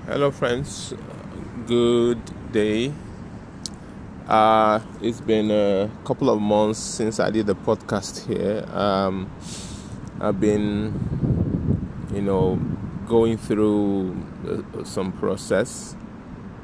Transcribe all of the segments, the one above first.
Hello, friends. Good day. It's been a couple of months since I did the podcast here. I've been, you know, going through some process.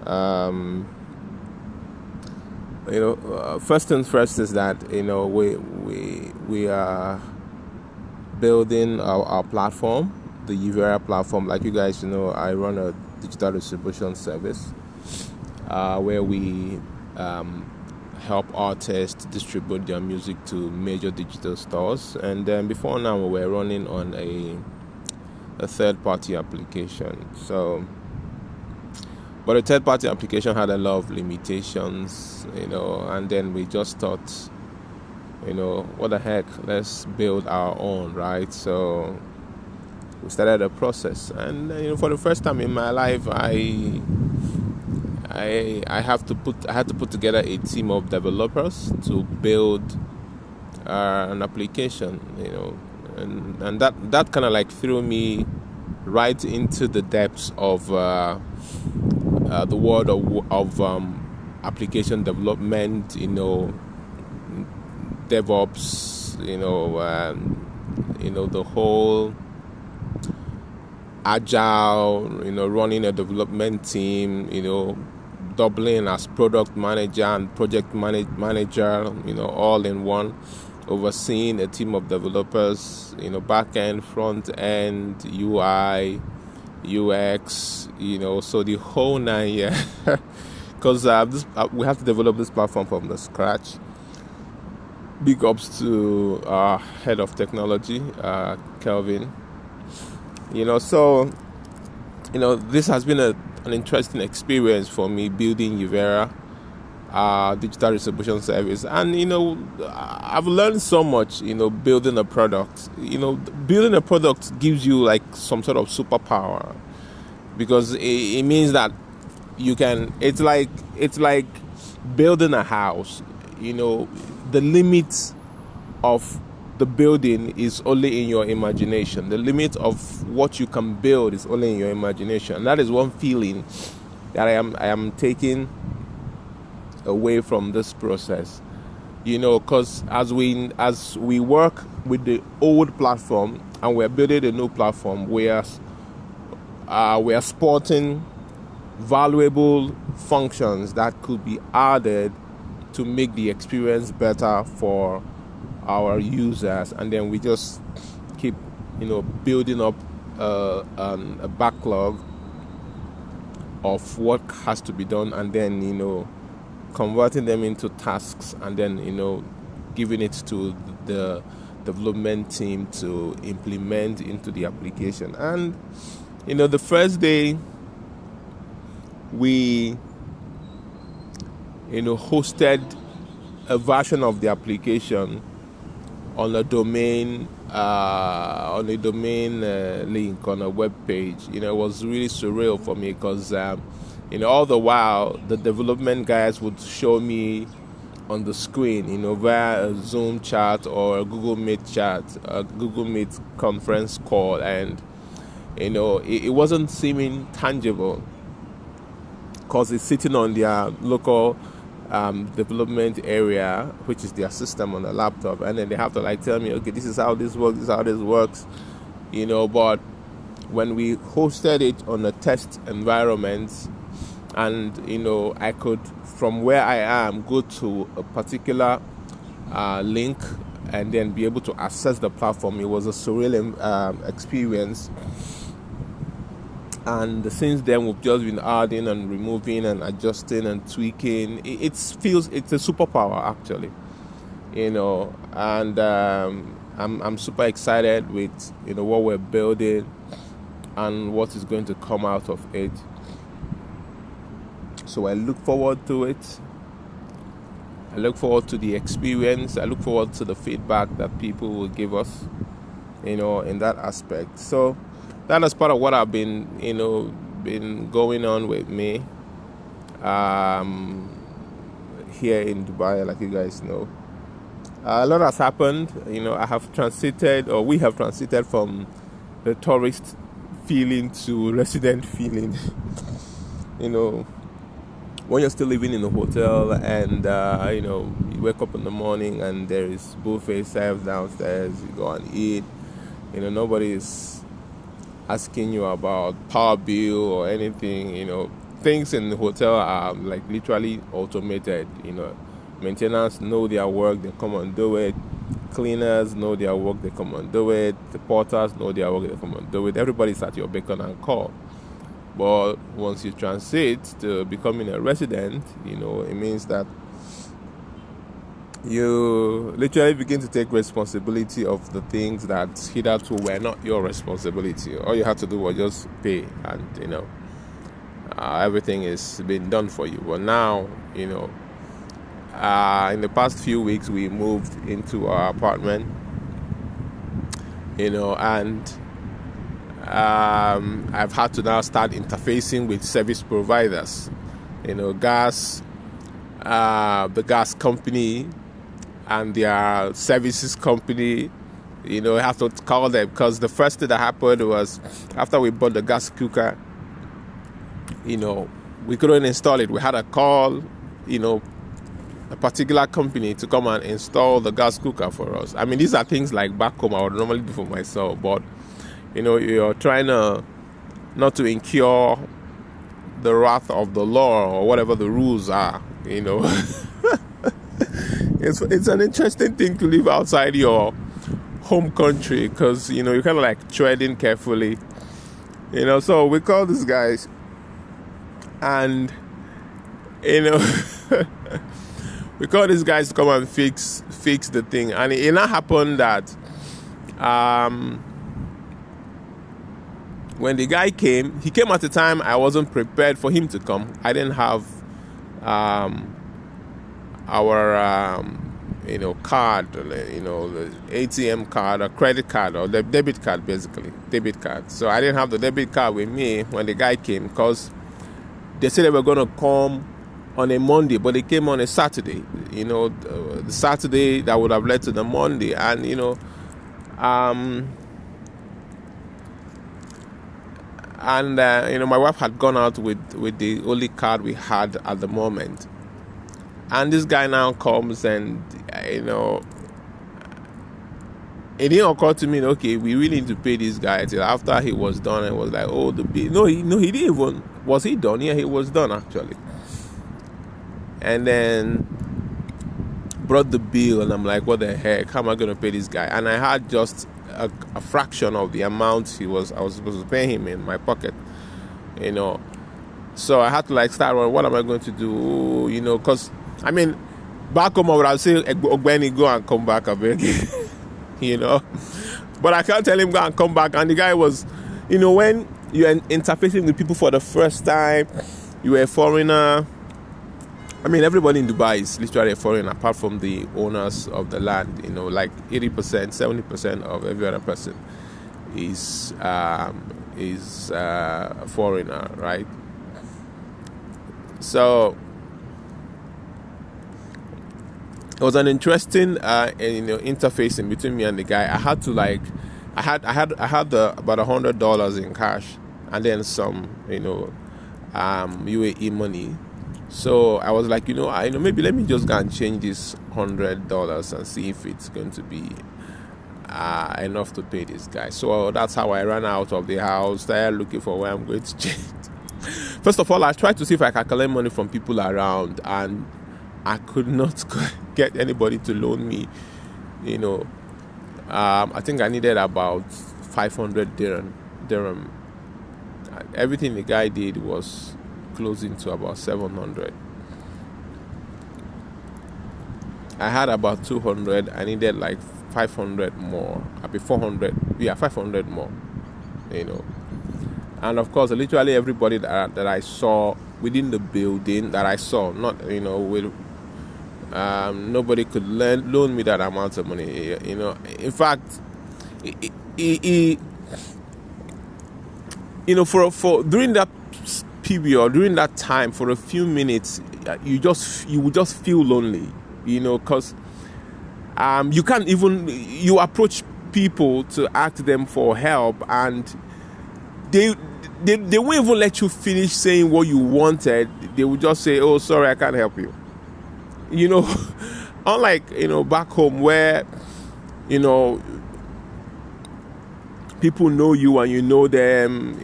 Um, First things first is that we are building our platform, the Uvera platform. Like you guys know, I run a digital distribution service where we help artists distribute their music to major digital stores. And then before now, we were running on a third-party application. But the third-party application had a lot of limitations, and then we just thought, what the heck, let's build our own, right? So we started a process, and for the first time in my life, I had to put together a team of developers to build an application, and that kind of like threw me right into the depths of the world of application development, DevOps, the whole agile, running a development team, doubling as product manager and project manager, all in one, overseeing a team of developers, back end, front end, UI, UX, so the whole nine, yeah. Because we have to develop this platform from the scratch. Big ups to our head of technology, Kelvin. This has been an interesting experience for me building Uvera, digital distribution service, and I've learned so much. Building a product. Building a product gives you like some sort of superpower, because it means that you can. It's like building a house. The limit of the building is only in your imagination. The limit of what you can build is only in your imagination. And that is one feeling that I am taking away from this process. Because as we work with the old platform and we're building a new platform, we are sporting valuable functions that could be added to make the experience better for our users, and then we just keep building up a backlog of what has to be done, and then converting them into tasks, and then giving it to the development team to implement into the application. And the first day we hosted a version of the application on a domain link on a web page. It was really surreal for me, because all the while the development guys would show me on the screen, via a Zoom chat or a Google Meet chat, a Google Meet conference call, and it wasn't seeming tangible, because it's sitting on their local development area, which is their system on the laptop, and then they have to tell me, okay, this is how this works, but when we hosted it on a test environment, and I could, from where I am, go to a particular link and then be able to access the platform. It was a surreal experience. And since then, we've just been adding and removing and adjusting and tweaking. It's a superpower, actually, And I'm super excited with what we're building and what is going to come out of it. So I look forward to it. I look forward to the experience. I look forward to the feedback that people will give us, in that aspect. So that is part of what I've been going on with me here in Dubai, like you guys know. A lot has happened. We have transited from the tourist feeling to resident feeling. You know, when you're still living in a hotel and you know, you wake up in the morning and there is buffet served downstairs, you go and eat. You know, nobody's asking you about power bill or anything. You know, things in the hotel are like literally automated. You know, maintenance know their work, they come and do it. Cleaners know their work, they come and do it. The porters know their work, they come and do it. Everybody's at your beck and call. But once you transit to becoming a resident, you know, it means that you literally begin to take responsibility of the things that hitherto were not your responsibility. All you had to do was just pay, and you know, everything is being done for you. But now, you know, in the past few weeks, we moved into our apartment, you know, and I've had to now start interfacing with service providers, you know, the gas company and their services company. You know, I have to call them, because the first thing that happened was after we bought the gas cooker, you know, we couldn't install it. We had to call, you know, a particular company to come and install the gas cooker for us. I mean, these are things like back home I would normally do for myself, but you know, you're trying to not to incur the wrath of the law or whatever the rules are, you know. It's an interesting thing to live outside your home country, because, you know, you're kind of like treading carefully, you know. So we call these guys, and, you know, we call these guys to come and fix the thing. And it now happened that when the guy came, he came at a time I wasn't prepared for him to come. I didn't have our you know, card, you know, the ATM card or credit card or the debit card, basically debit card. So I didn't have the debit card with me when the guy came, because they said they were going to come on a Monday, but they came on a Saturday. You know, the Saturday that would have led to the Monday, and you know, you know, my wife had gone out with the only card we had at the moment. And this guy now comes, and, you know, it didn't occur to me, okay, we really need to pay this guy till after he was done. And was like, oh, the bill. No, he didn't even. Was he done? Yeah, he was done, actually. And then brought the bill, and I'm like, what the heck? How am I going to pay this guy? And I had just a fraction of the amount I was supposed to pay him in my pocket, you know. So I had to like start on, what am I going to do, you know, because I mean, back home I would have said, Ogbeni, go and come back a bit, you know. But I can't tell him go and come back. And the guy was, you know, when you're interfacing with people for the first time, you were a foreigner. I mean, everybody in Dubai is literally a foreigner, apart from the owners of the land. You know, like 80%, 70% of every other person is a foreigner, right? So it was an interesting, you know, interfacing between me and the guy. I had to like, I had about $100 in cash, and then some, you know, UAE money. So I was like, you know, maybe let me just go and change this $100 and see if it's going to be enough to pay this guy. So that's how I ran out of the house, started looking for where I'm going to change. First of all, I tried to see if I could collect money from people around, and I could not get anybody to loan me. You know, I think I needed about 500 dirham. Everything the guy did was closing to about 700. I had about 200. I needed like 500 more. I'd be 400. Yeah, 500 more. You know, and of course, literally everybody that I saw within the building that I saw, not, you know, with nobody could loan me that amount of money. You know, in fact, you know, for during that period, during that time, for a few minutes, you would just feel lonely, you know, because you can't even, you approach people to ask them for help, and they they won't even let you finish saying what you wanted. They will just say, "Oh, sorry, I can't help you." You know, unlike, back home where, you know, people know you and you know them.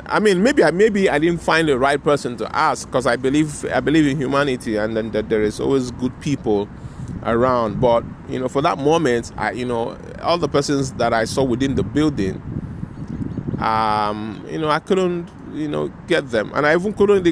I mean, maybe I didn't find the right person to ask, because I believe in humanity, and then that there is always good people around. But for that moment, all the persons that I saw within the building, I couldn't get them, and I even couldn't.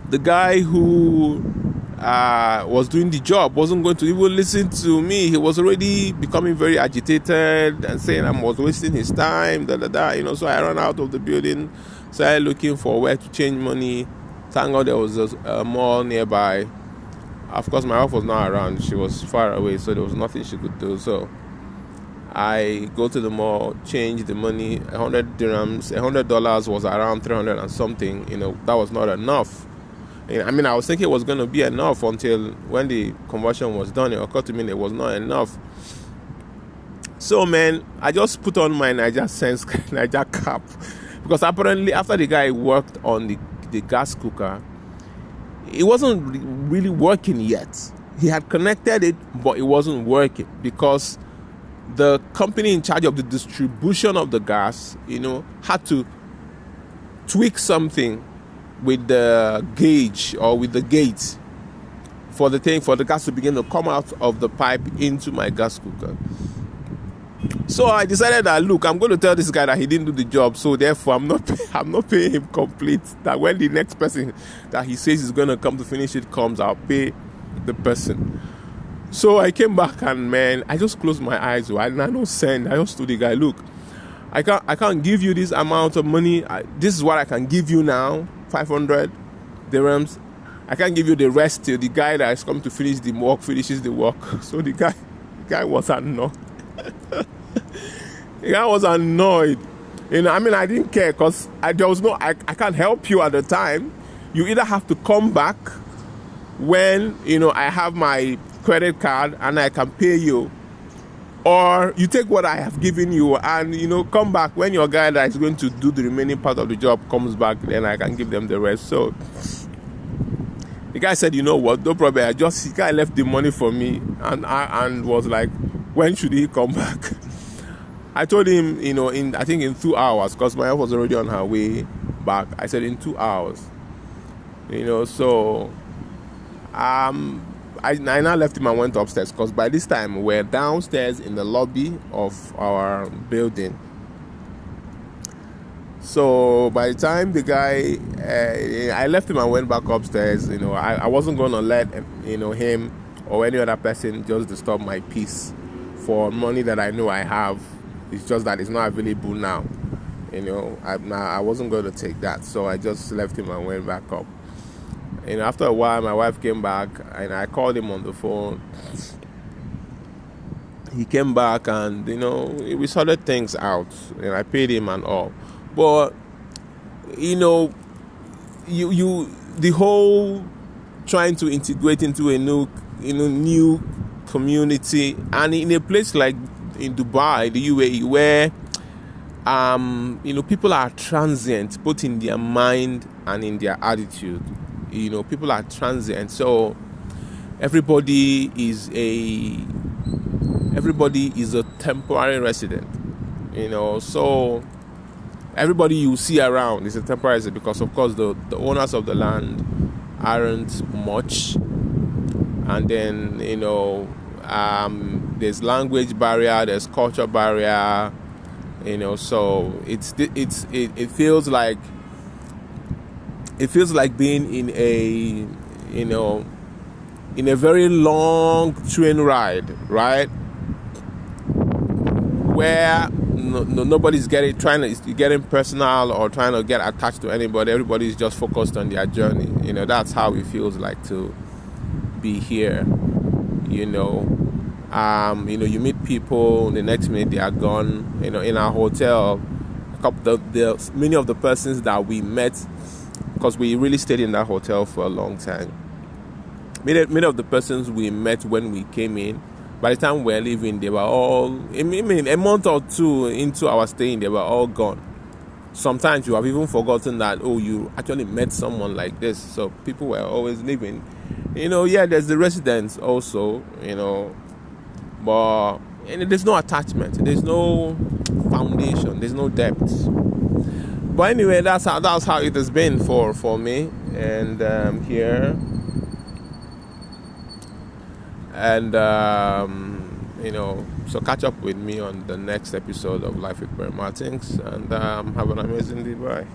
The guy who was doing the job wasn't going to even listen to me. He was already becoming very agitated and saying I was wasting his time. So I ran out of the building, started looking for where to change money. Thank God there was a mall nearby. Of course, my wife was not around. She was far away, so there was nothing she could do. So I go to the mall, change the money. 100 dirhams, $100 was around 300 and something. That was not enough. I mean, I was thinking it was going to be enough until when the conversion was done. It occurred to me it was not enough. So, man, I just put on my Niger cap, because apparently after the guy worked on the gas cooker, it wasn't really working yet. He had connected it, but it wasn't working because the company in charge of the distribution of the gas, had to tweak something with the gauge or with the gate for the gas to begin to come out of the pipe into my gas cooker. So I decided that, look, I'm going to tell this guy that he didn't do the job, so therefore I'm not paying him complete. That when the next person that he says is going to come to finish it comes, I'll pay the person. So I came back and, man, I just closed my eyes and I don't send. I just told the guy, look, I can't give you this amount of money. This is what I can give you now. 500 dirhams. I can't give you the rest till the guy that is coming to finish the work finishes the work. So the guy was annoyed. The guy was annoyed. I mean, I didn't care, because I can't help you at the time. You either have to come back when I have my credit card and I can pay you, or you take what I have given you and, come back when your guy that is going to do the remaining part of the job comes back, then I can give them the rest. So the guy said, you know what, no problem. The guy left the money for me and was like, when should he come back? I told him, I think in 2 hours, because my wife was already on her way back. I said in 2 hours. So I now left him and went upstairs, because by this time we're downstairs in the lobby of our building. So by the time the guy, I left him and went back upstairs. I wasn't going to let him or any other person just disturb my peace for money that I know I have. It's just that it's not available now. I wasn't going to take that, so I just left him and went back up. After a while, my wife came back and I called him on the phone. He came back and, we sorted things out and I paid him and all. But, the whole trying to integrate into a new community, and in a place like in Dubai, the UAE, where, people are transient, both in their mind and in their attitude. People are transient, so everybody is a temporary resident. So everybody you see around is a temporary resident, because of course the owners of the land aren't much, and then there's language barrier, there's culture barrier, so it feels like being in a very long train ride, right? Where nobody's getting personal or trying to get attached to anybody. Everybody's just focused on their journey. That's how it feels like to be here. You meet people, the next minute they are gone. In our hotel, many of the persons that we met, because we really stayed in that hotel for a long time. Many of the persons we met when we came in By the time we're leaving, they were all, I mean, a month or two into our staying, they were all gone. Sometimes you have even forgotten that, oh, you actually met someone like this. So people were always leaving. There's the residents also, but there's no attachment. There's no foundation. There's no depth. But anyway, that's how it has been for me. And here. And, so catch up with me on the next episode of Life with Barry Martins. And have an amazing day. Bye.